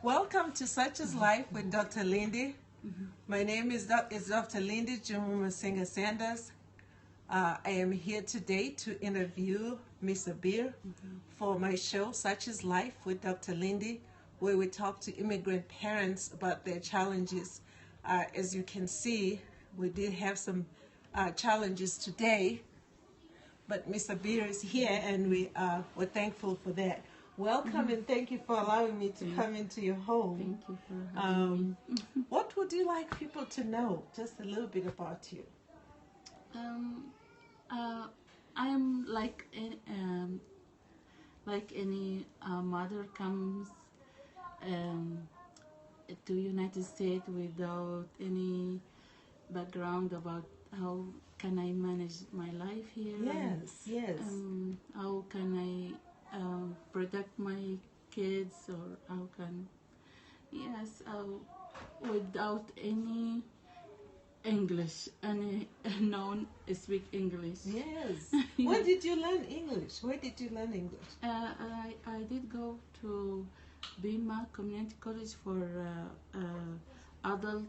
Welcome to Such is Life with Dr. Lindie. My name is Dr. Lindie Jumumasinga Sanders. I am here today to interview Miss Abir for my show Such is Life with Dr. Lindie, where we talk to immigrant parents about their challenges. As you can see, we did have some challenges today, but Miss Abir is here and we're thankful for that. Welcome and thank you for allowing me to come into your home. Thank you for having me. What would you like people to know, just a little bit about you? I'm like any mother comes to United States without any background about how can I manage my life here. Yes. How can I protect my kids, or how can without any English, any known speak English. Yes. Where did you learn English? I did go to Bima Community College for adult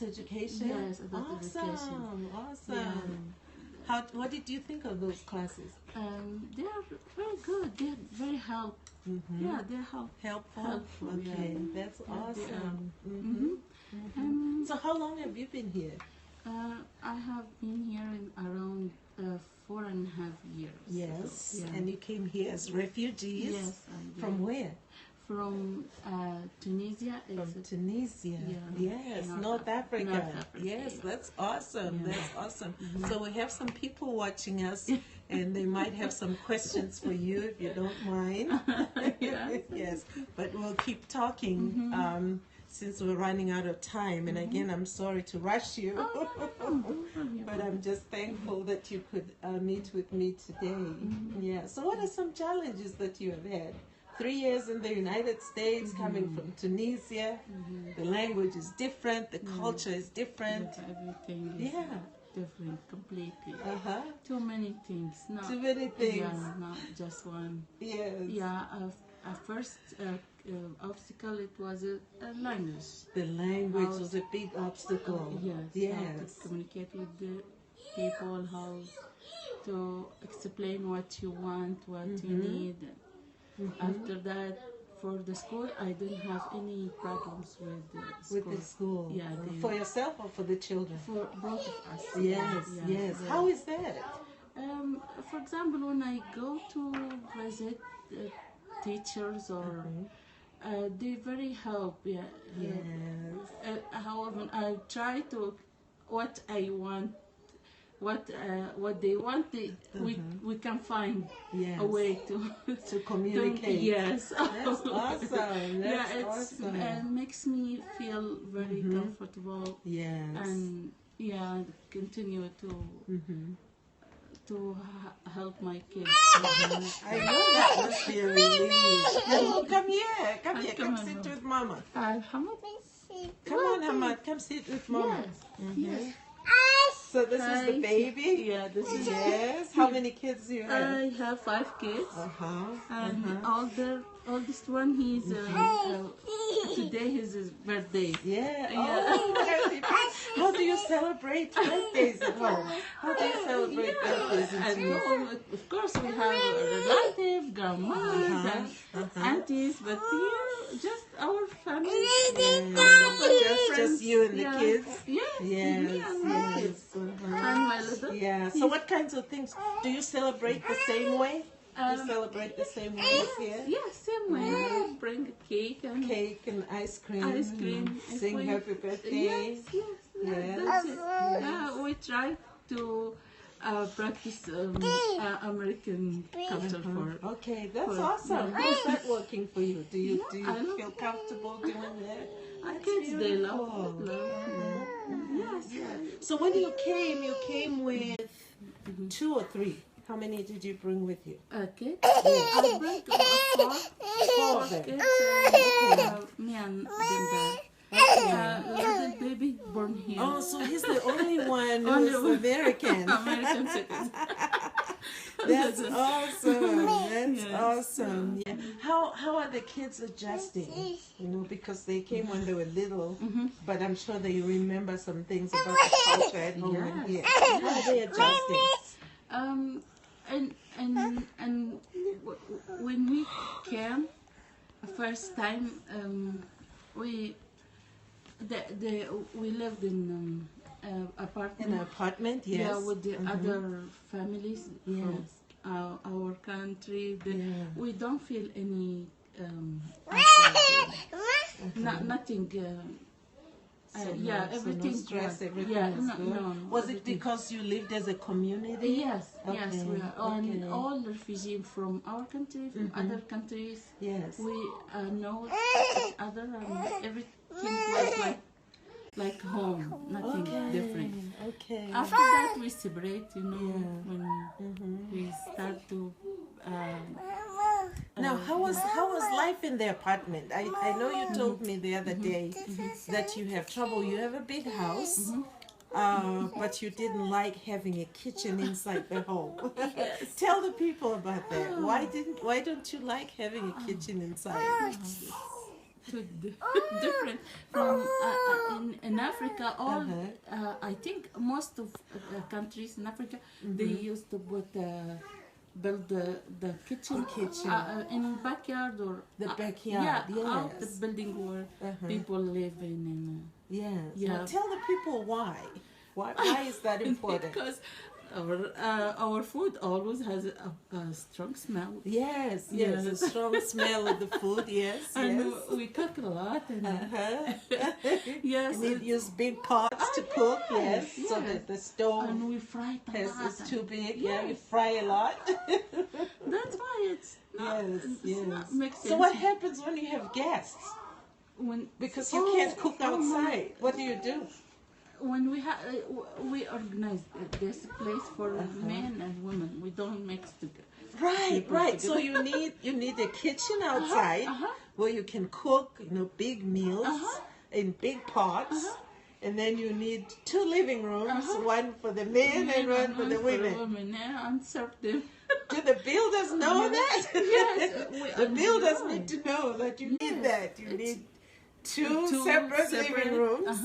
education. Yes, adult education. Awesome. Yeah. What did you think of those classes? They are very good. They're very helpful. Yeah, they're helpful. Okay, yeah. That's awesome. So how long have you been here? I have been here in around 4.5 years. Yes, so, yeah. And you came here as refugees? Yes, I did. From where? From Tunisia. From Tunisia. Yeah. Yes, North Africa. Yes, yeah. That's awesome. Yeah. That's awesome. So we have some people watching us, and they might have some questions for you if you don't mind. Yes, but we'll keep talking since we're running out of time. And again, I'm sorry to rush you, but I'm just thankful that you could meet with me today. Yeah. So what are some challenges that you have had? 3 years in the United States, coming from Tunisia, the language is different, the culture is different. Everything is different completely. Too many things. Too many things. Yeah, not just one. Yes. Yeah, first obstacle, it was language. The language was a big obstacle. Yes. How to communicate with the people, how to explain what you want, what you need. After that, for the school, I didn't have any problems with the school. With the school? Yeah. For yourself or for the children? For both of us. Yes. Yeah. How is that? For example, when I go to visit teachers or they very help. Yeah. Yes. However, I try to what I want. What they want, we can find a way to communicate. Yes, that's awesome. Awesome. It makes me feel very comfortable. Yes, and continue to help my kids. I know that must be a relief. Hello, come here, come sit with Mama. Hamad. Come on, Hamad, come sit with Mama. Yes. So this is the baby? Yeah, this is How many kids do you have? I have 5 kids. And the oldest one, he's today is his birthday. Yeah. How do you celebrate birthdays at home? How do you celebrate birthdays at home? Of course, we have relatives, grandmas, aunties, but here, just our family. Just you and the kids? Yes, me and my kids. And my little. Yeah. So what kinds of things? Do you celebrate the same way? You celebrate the same way as here? Yes, same way. Bring a cake and ice cream. Sing happy birthday. Yes. That's it. Yeah, we try to practice American culture for. Okay, that's awesome. How is that working for you? Do you feel comfortable doing that? Our kids, they love it. Yes. So when you came with 2 or 3. How many did you bring with you? Okay. I bring 4 kids. Me and Linda. Little baby born here. Oh, so he's the only one who's American. American citizen. That's awesome. That's awesome. Yeah. How are the kids adjusting? You know, because they came when they were little, but I'm sure they remember some things about the culture at home and here. How are they adjusting? When we came first time, we lived in apartment. In an apartment, yes. Yeah, with the other families from our country. We don't feel any nothing. Everything. No stress, everything yeah, was good. no, was it because you lived as a community? Yes, yes, we are. And all refugees from our country, from other countries. Yes. We know each other, and everything was like home, nothing different. Okay. After that, we separate, you know, when we start to. Now, how was life in the apartment? I know you told me the other day that you have trouble. You have a big house, but you didn't like having a kitchen inside the home. Tell the people about that. Why don't you like having a kitchen inside? Too different from in Africa. All I think most of countries in Africa they used to build the kitchen in backyard or the backyard. Out the building where people live in. Yes. Now tell the people why. Why is that important? Because our food always has a strong smell. Yes, a strong smell of the food. Yes, and we cook a lot. And, yes, we use big pots to cook. Yes, so that the stove and we fry it a lot. It's too big. Yeah, you fry a lot. That's why it's not, not mixed. So what happens when you have guests? Because you can't cook outside. What do you do? When we organize this place for men and women, we don't mix together. Right. So you need a kitchen outside where you can cook, big meals in big pots, and then you need 2 living rooms, one for the men and one for the women. And serve them. Do the builders know that? Yes, the builders need to know that you need that. You need two separate living rooms.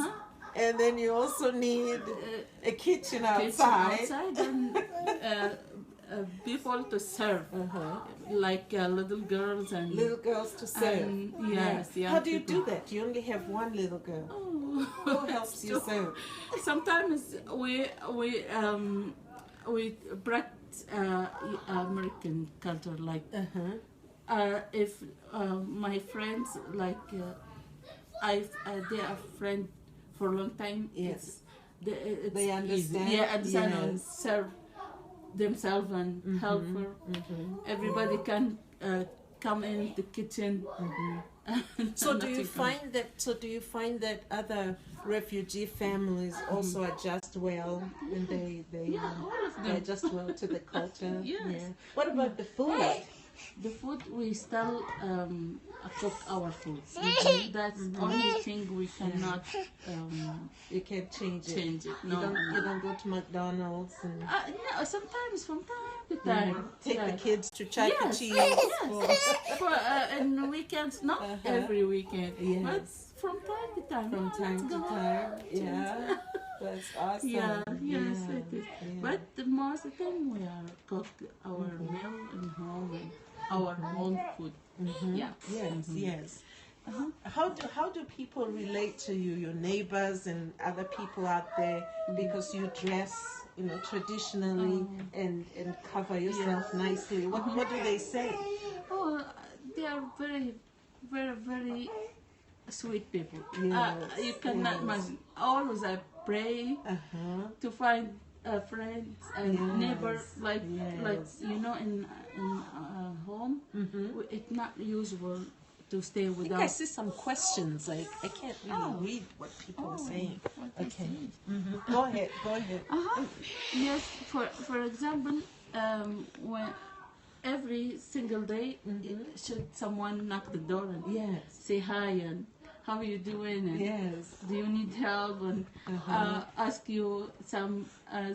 And then you also need a kitchen outside. And people to serve, like little girls and little girls to serve. And, yes. How do you do that? You only have one little girl. Who helps you serve? Sometimes we practice American culture, like if my friends like they are friends for a long time. Yes, it's they understand. Easy. Yeah, understand and serve themselves and help her. Everybody can come in the kitchen. So do you find that other refugee families also adjust well, and they adjust well to the culture? Yes. Yeah. What about the food? The food, we still cook our food. That's the only thing we cannot. You can't change it. No, you don't go to McDonald's. And no, sometimes from time to time. Take the kids to Chuck E. Cheese. And weekends, not every weekend, but from time to time. From time to time, yeah. That's awesome. Yes, it is. Yeah. But the most of the time we are cook our meal in home and our own food. Yes. How do people relate to you, your neighbors and other people out there, because you dress, traditionally and cover yourself nicely? What do they say? Oh, they are very, very, very sweet people. You cannot imagine. Always I pray to find friends and neighbors like in home. It's not usual to stay without. I think I see some questions. Like I can't really read what people are saying. Okay. Go ahead. Yes. For example, when every single day should someone knock the door and say hi and how you doing? And Yes. do you need help? And ask you some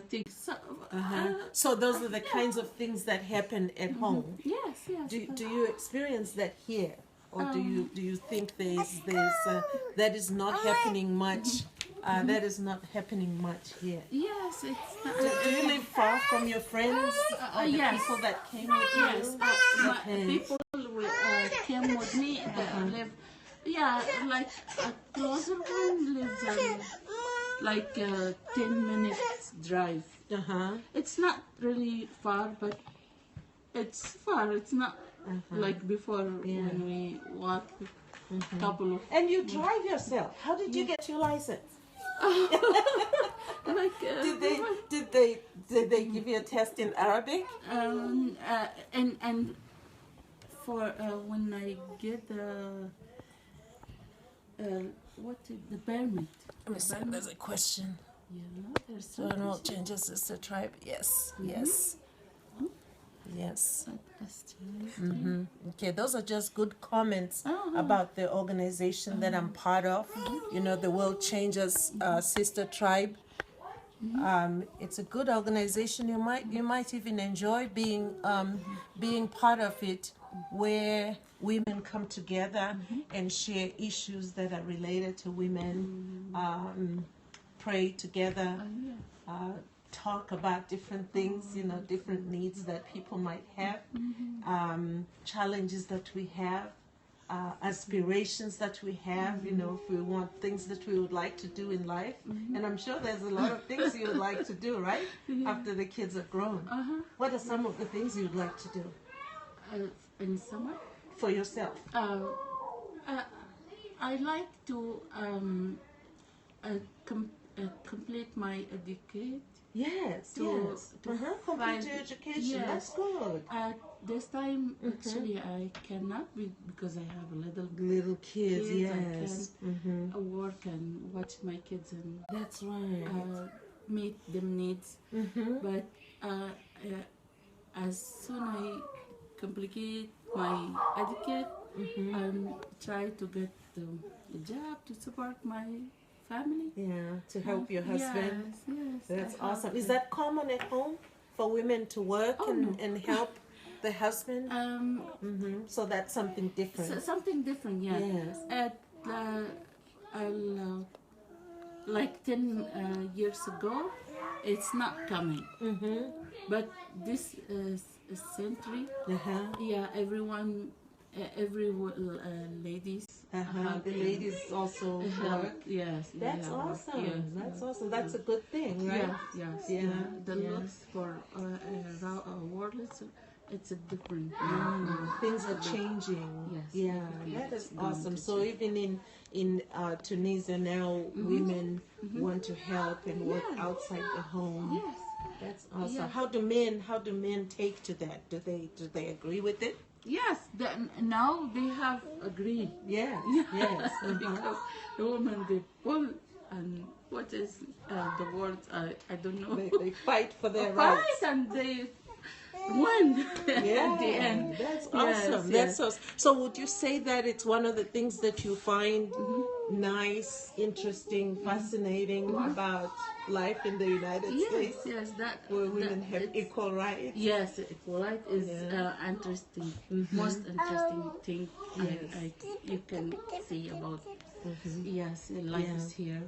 things. So those are the kinds of things that happen at home. Yes, yes. Do you experience that here, or do you think there's that is not happening much? That is not happening much here. Yes, it's. Do you live far from your friends or the yes. people that came with you? Yes, people came with me that live. Yeah, like a closer one lives like 10 minutes drive. It's not really far, but it's far. It's not like before when we walked a couple of. And you drive yourself. How did you get your license? Like Did they give you a test in Arabic? And for when I get the the permit. Let me see. There's a question. Yeah, there's So no changes, Sister Tribe. Yes, yes, yes. Okay, those are just good comments about the organization that I'm part of. You know, the World Changers Sister Tribe. It's a good organization. You might even enjoy being part of it, where women come together and share issues that are related to women, pray together, talk about different things, you know, different needs that people might have, challenges that we have, aspirations that we have, you know, if we want things that we would like to do in life. And I'm sure there's a lot of things you would like to do, right? After the kids are grown. What are some of the things you would like to do? In summer? For yourself? I like to complete my education. Yes, to complete your education. Yes. That's good. At this time, actually, I cannot because I have Little kids. I Yes. can't work and watch my kids and That's right. meet them needs. But as soon I complete my education, try to get a job to support my family. Yeah, to help your husband. Yes, That's I awesome. help Is them. that common at home for women to work no. and help the husband? So that's something different. Something different, yeah. Yes. At like 10 years ago, it's not coming. But this century, yeah, everyone, ladies. The ladies also work. Yes. That's yeah, awesome. yes, That's awesome. That's a good thing, right? Yes. Yeah. The looks for world, it's a different. Things are changing. Yes. Yeah, that is awesome. So even in Tunisia now, women want to help and work outside the home. Yes. That's awesome. Yes. How do men take to that? Do they agree with it? Yes, now they have agreed. Yes. Because the woman they pull and what is the word? I don't know. They fight for their Fight rights. and they win at the end. That's awesome. That's awesome. So would you say that it's one of the things that you find nice, interesting, fascinating about life in the United States? Yes, where women have equal rights? Yes, equal rights is interesting. Most interesting thing you can see about. Yes, life is here.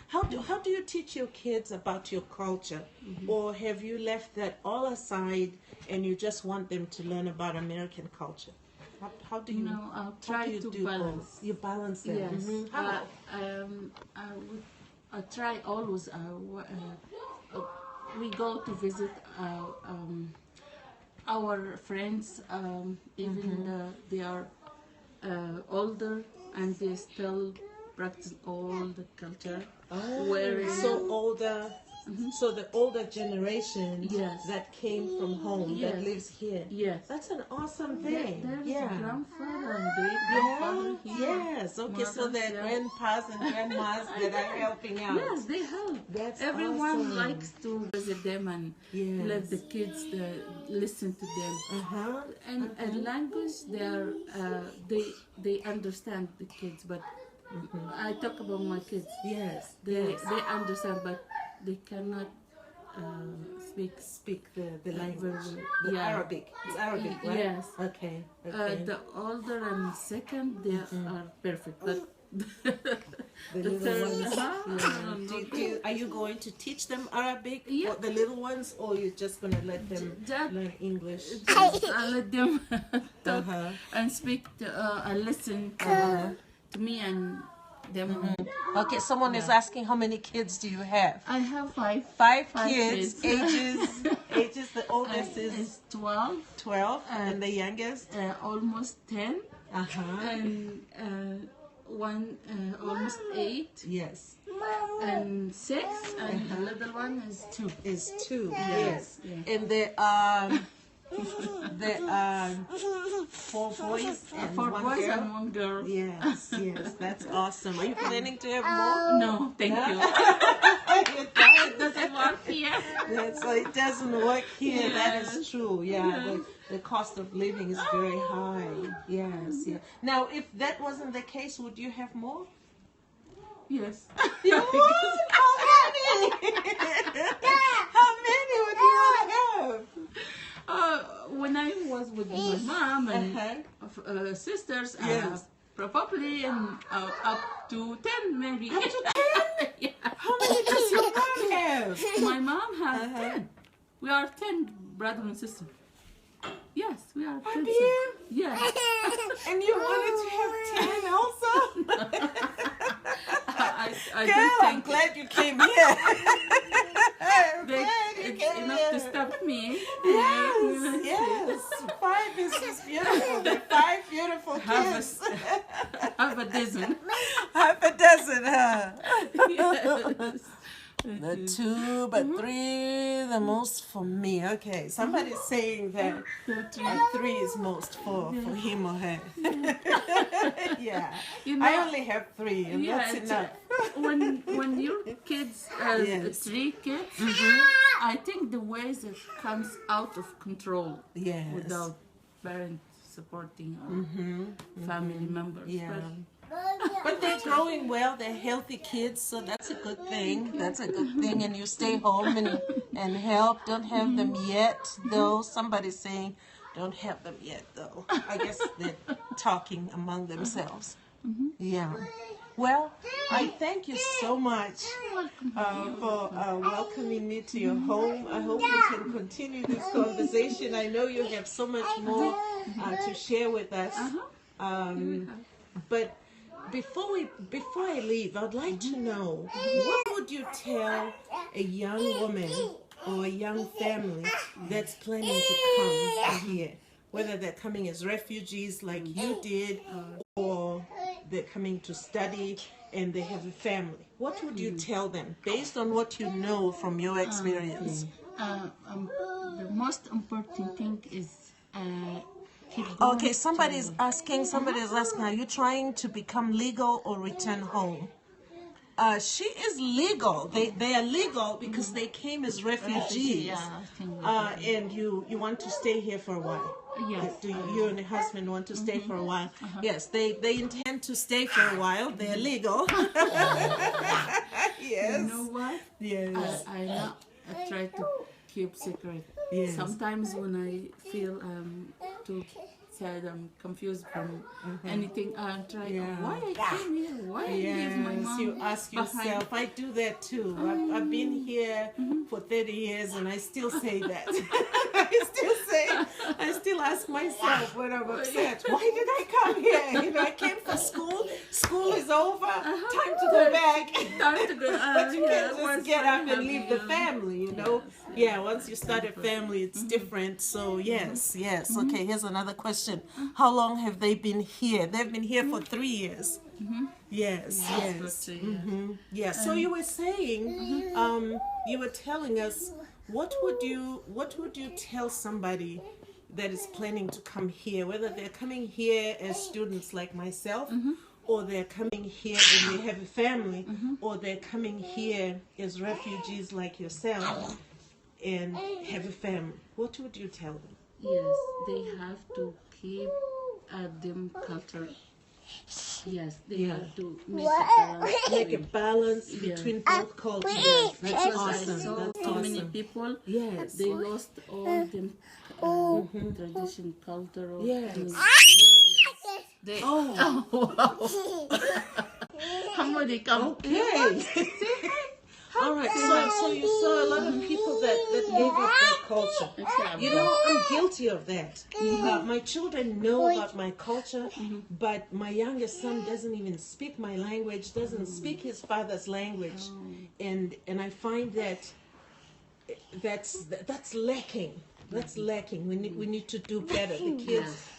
How do you teach your kids about your culture, or have you left that all aside and you just want them to learn about American culture? How do you? No, I'll try to balance. Both? You balance them. Yes. How? I try always. We go to visit our friends, even they are older and they still practice all the culture. So older. So the older generation Yes. that came from home that Yes. lives here. Yes. That's an awesome thing. There's a grandfather and great-grandfather here. Yes. Okay. So Mothers, their grandpas and grandmas that are helping out. Yes, they help. That's Everyone awesome. likes to visit them and let the kids listen to them. And language, they understand the kids, but I talk about my kids. Yes. They Yes. they understand, but they cannot speak The language. The Yeah. Arabic. It's Arabic, right? Yes. Okay. Okay. The older and second, they are perfect, but The the little third, ones. yeah. Are you going to teach them Arabic? Yeah. For the little ones, or you're just gonna let them Just- learn English? I let them talk Uh-huh. and speak and listen to me and them. Okay, someone is asking how many kids do you have? I have five. Five Five kids. kids. Ages. The oldest is Is 12, 12, and the youngest. almost 10, Uh-huh. and one almost 8, Yes. and 6, and the little one is 2. Is 2. Yes. Yes. Yeah. And the 4 boys and 4 one boys girl. and 1 girl. Yes. Yes. That's awesome. Are you planning to have more? No, thank you. You're done. It doesn't work here. That's why it doesn't work here. That is Yes. true. Yeah, the cost of living is very high. Yes, yeah. Now, if that wasn't the case, would you have more? Yes. You would? How many? How many would you want to have? When I was with my mom and Uh-huh. sisters, Yes. probably up to 10 maybe. Up to 10? Yeah. How many does your mom have? My mom has Uh-huh. 10. We are 10 brother and sister. Yes, we are 10. dear. Yes. And you wanted to have 10 also? I Girl, don't I'm think glad you came here. I'm they, glad you it's came enough to here. stop me. Yes, yes. 5 is beautiful. They're 5 beautiful kids. Have a dozen. Half a dozen, huh? Yes. The 2, but 3 the most for me. Okay, somebody's saying that 3 is most for him or her. Yeah. You know, I only have 3, and that's it's, enough. when your kids Yes. 3 kids, I think the ways it comes out of control Yes. without parents supporting or family members. Yeah. But they're growing well, they're healthy kids, so that's a good thing. That's a good thing. And you stay home and help. Don't have them yet, though. Somebody's saying don't have them yet, though. I guess they're talking among themselves. Yeah. Well, I thank you so much for welcoming me to your home. I hope we can continue this conversation. I know you have so much more to share with us. But before I leave, I'd like to know, what would you tell a young woman or a young family that's planning to come here? Whether they're coming as refugees like you did, or they're coming to study and they have a family. What would you tell them based on what you know from your experience? The most important thing is keep going. Okay, somebody is asking, are you trying to become legal or return home? She is legal. They are legal because they came as refugees. Yeah, I think And you want to stay here for a while. Yes. Do you and your husband want to stay for a while? Yes, they intend to stay for a while. They're legal. Yes. You know what? Yes. I try to keep secret. Yes. Sometimes when I feel too sad, I'm confused from anything, I try, why I came here? Why I leave my mom You ask behind? yourself. I do that too. I've been here for 30 years and I still say that. I still ask myself when I'm upset, why did I come here? You know, I came for school. School is over. Time to go back. Time to go. But you can't just once get I up and have leave the family, you know. Yeah, once you start a family, it's different. So yes. Okay, here's another question. How long have they been here? They've been here for 3 years. Yes. Yeah. So you were saying, you were telling us, what would you tell somebody that is planning to come here, whether they're coming here as students like myself, or they're coming here and they have a family, or they're coming here as refugees like yourself and have a family? What would you tell them? Yes, they have to keep them culture Yes, they Yeah. have to make a balance. Make a balance between both cultures. That's Because awesome. I saw That's so many awesome. people, Yes. they lost all the tradition, culture of Yes. They, Oh. wow. Somebody come. Okay. All right. So you saw a lot of people that gave up their culture. You know, I'm guilty of that. My children know about my culture, but my youngest son doesn't even speak my language, doesn't speak his father's language, and I find that that's lacking. That's lacking. We need to do better. The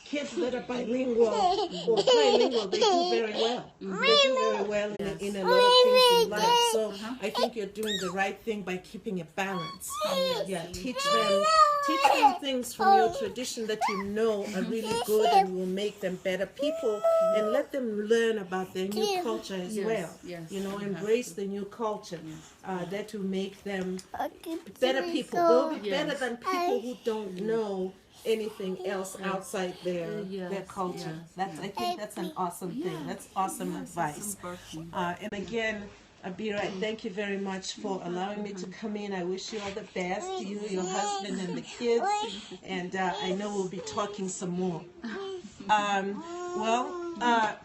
kids that are bilingual or trilingual, they do very well. They do very well in a lot of things in life. So I think you're doing the right thing by keeping a balance. Yeah, teach them things from your tradition that you know are really good and will make them better people, and let them learn about their new culture as well. Yes, You know, embrace the new culture. That will make them better people. They'll be better than people who don't know anything else outside their culture. I think that's an awesome thing. That's awesome advice. And again, Abira, thank you very much for allowing me to come in. I wish you all the best, you, your husband, and the kids. And I know we'll be talking some more.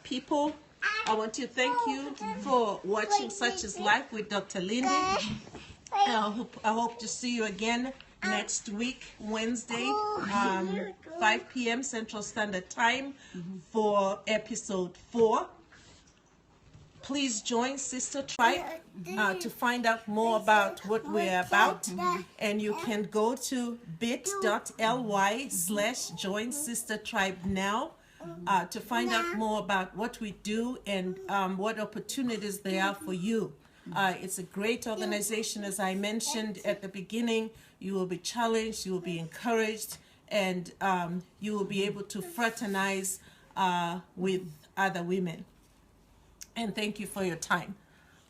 People, I want to thank you for watching Such is Life with Dr. Lindie. I hope to see you again next week, Wednesday, 5 p.m. Central Standard Time for episode 4. Please join Sister Tribe to find out more about what we're about. And you can go to bit.ly/join Sister Tribe now to find out more about what we do and what opportunities there are for you. It's a great organization, as I mentioned at the beginning. You will be challenged, you will be encouraged, and you will be able to fraternize with other women. And thank you for your time.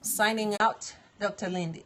Signing out, Dr. Lindie.